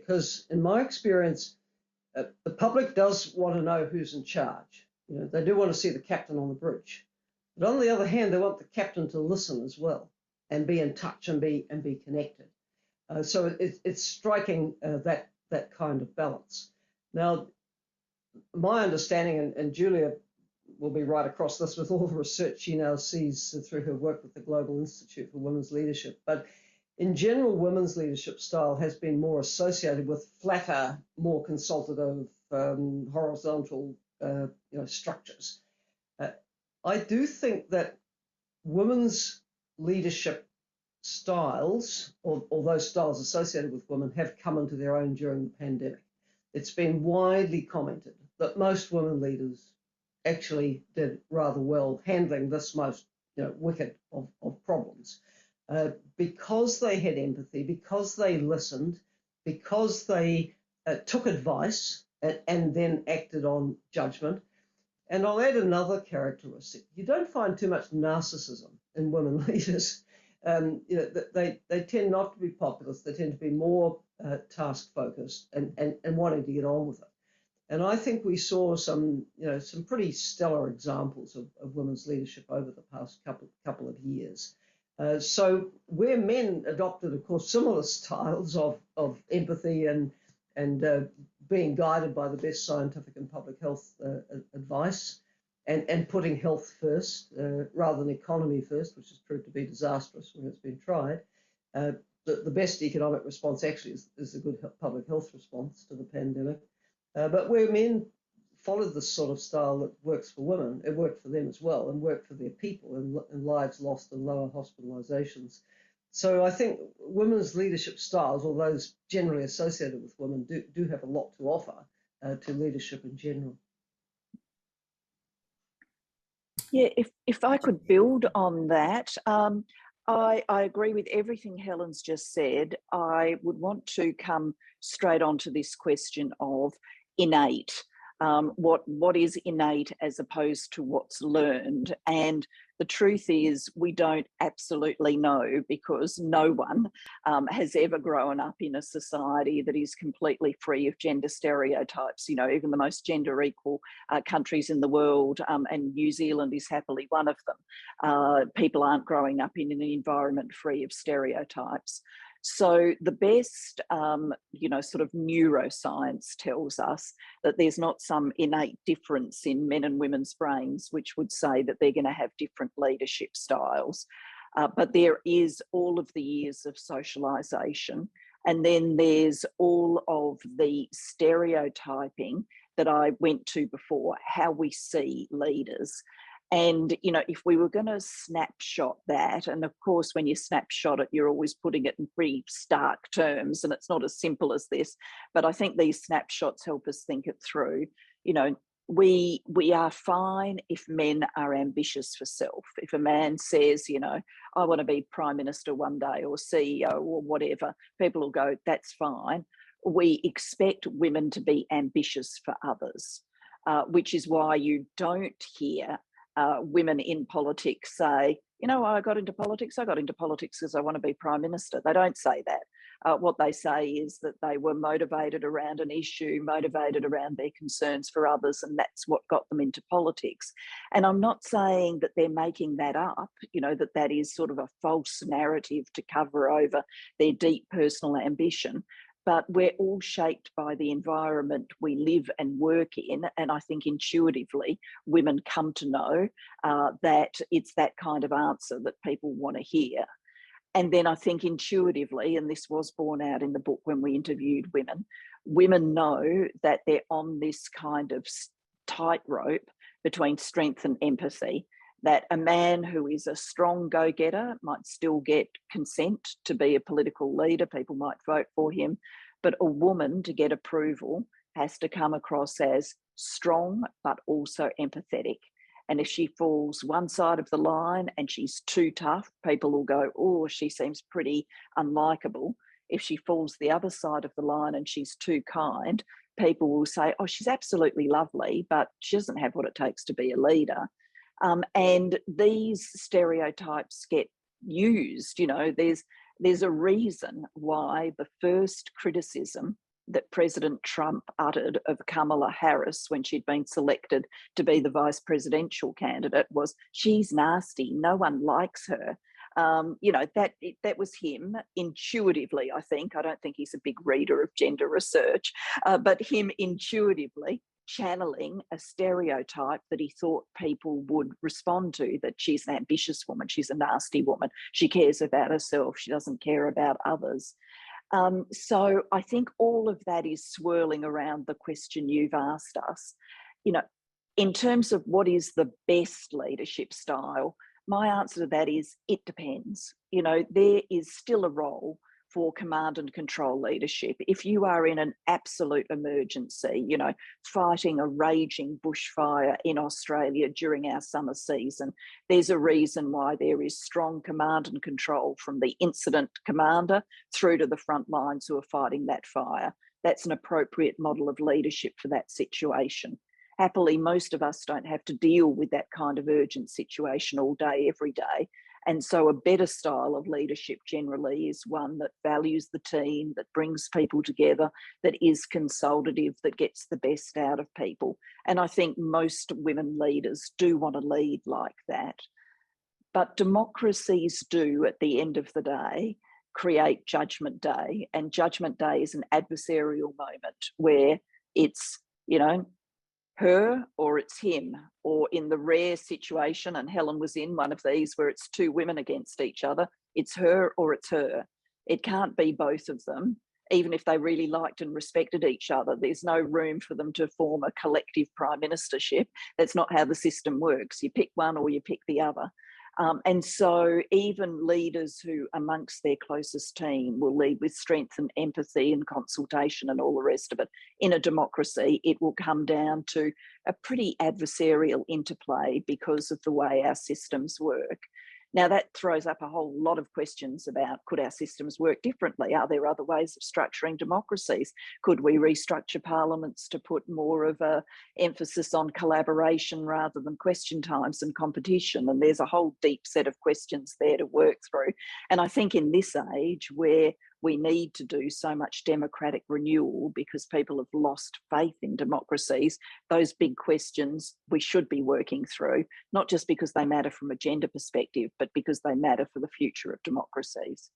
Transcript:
because in my experience, the public does want to know who's in charge. You know, they do want to see the captain on the bridge. But on the other hand, they want the captain to listen as well and be in touch and be connected. So it's striking that kind of balance. Now, my understanding, and Julia will be right across this with all the research she now sees through her work with the Global Institute for Women's Leadership, but in general, women's leadership style has been more associated with flatter, more consultative, horizontal structures. I do think that women's leadership styles, or those styles associated with women, have come into their own during the pandemic. It's been widely commented that most women leaders actually did rather well handling this most wicked of problems. Because they had empathy, because they listened, because they took advice and then acted on judgment. And I'll add another characteristic. You don't find too much narcissism in women leaders. They tend not to be populist. They tend to be more task focused and wanting to get on with it. And I think we saw some pretty stellar examples of women's leadership over the past couple of years. So where men adopted, of course, similar styles of empathy and being guided by the best scientific and public health advice and putting health first rather than economy first, which has proved to be disastrous when it's been tried. The best economic response actually is a good public health response to the pandemic. But where men followed this sort of style that works for women, it worked for them as well and worked for their people and lives lost and lower hospitalizations. So I think women's leadership styles, or those generally associated with women, do have a lot to offer to leadership in general. Yeah, if I could build on that, I agree with everything Helen's just said. I would want to come straight onto this question of innate. What is innate as opposed to what's learned? And the truth is we don't absolutely know, because no one has ever grown up in a society that is completely free of gender stereotypes. You know, even the most gender equal countries in the world, and New Zealand is happily one of them, people aren't growing up in an environment free of stereotypes. So the best, sort of neuroscience tells us that there's not some innate difference in men and women's brains, which would say that they're going to have different leadership styles. But there is all of the years of socialisation. And then there's all of the stereotyping that I went to before, how we see leaders. And, if we were going to snapshot that, and of course, when you snapshot it, you're always putting it in pretty stark terms, and it's not as simple as this, but I think these snapshots help us think it through. We are fine if men are ambitious for self. If a man says, I want to be Prime Minister one day, or CEO or whatever, people will go, that's fine. We expect women to be ambitious for others, which is why you don't hear women in politics say, I got into politics because I want to be Prime Minister. They don't say that. What they say is that they were motivated around an issue, motivated around their concerns for others, and that's what got them into politics. And I'm not saying that they're making that up, that is sort of a false narrative to cover over their deep personal ambition. But we're all shaped by the environment we live and work in. And I think intuitively, women come to know that it's that kind of answer that people want to hear. And then I think intuitively, and this was borne out in the book when we interviewed women know that they're on this kind of tightrope between strength and empathy, that a man who is a strong go-getter might still get consent to be a political leader. People might vote for him. But a woman, to get approval, has to come across as strong, but also empathetic. And if she falls one side of the line and she's too tough, people will go, oh, she seems pretty unlikable. If she falls the other side of the line and she's too kind, people will say, oh, she's absolutely lovely, but she doesn't have what it takes to be a leader. And these stereotypes get used. There's a reason why the first criticism that President Trump uttered of Kamala Harris when she'd been selected to be the vice presidential candidate was, "She's nasty. No one likes her." You know, that was him intuitively, I think. I don't think he's a big reader of gender research, but him intuitively channeling a stereotype that he thought people would respond to, that she's an ambitious woman, she's a nasty woman, she cares about herself, she doesn't care about others. So I think all of that is swirling around the question you've asked us. You know, in terms of what is the best leadership style, my answer to that is it depends. You know, there is still a role for command and control leadership. If you are in an absolute emergency, you know, fighting a raging bushfire in Australia during our summer season, there's a reason why there is strong command and control from the incident commander through to the front lines who are fighting that fire. That's an appropriate model of leadership for that situation. Happily, most of us don't have to deal with that kind of urgent situation all day, every day. And so a better style of leadership generally is one that values the team, that brings people together, that is consultative, that gets the best out of people. And I think most women leaders do want to lead like that. But democracies do, at the end of the day, create Judgment Day. And Judgment Day is an adversarial moment where it's, you know, her or it's him, or in the rare situation, and Helen was in one of these where it's two women against each other, it's her or it's her. It can't be both of them. Even if they really liked and respected each other, there's no room for them to form a collective prime ministership. That's not how the system works. You pick one or you pick the other. And so even leaders who amongst their closest team will lead with strength and empathy and consultation and all the rest of it. In a democracy, it will come down to a pretty adversarial interplay because of the way our systems work. Now, that throws up a whole lot of questions about, could our systems work differently? Are there other ways of structuring democracies? Could we restructure parliaments to put more of an emphasis on collaboration rather than question times and competition? And there's a whole deep set of questions there to work through. And I think in this age where we need to do so much democratic renewal because people have lost faith in democracies, those big questions we should be working through, not just because they matter from a gender perspective, but because they matter for the future of democracies.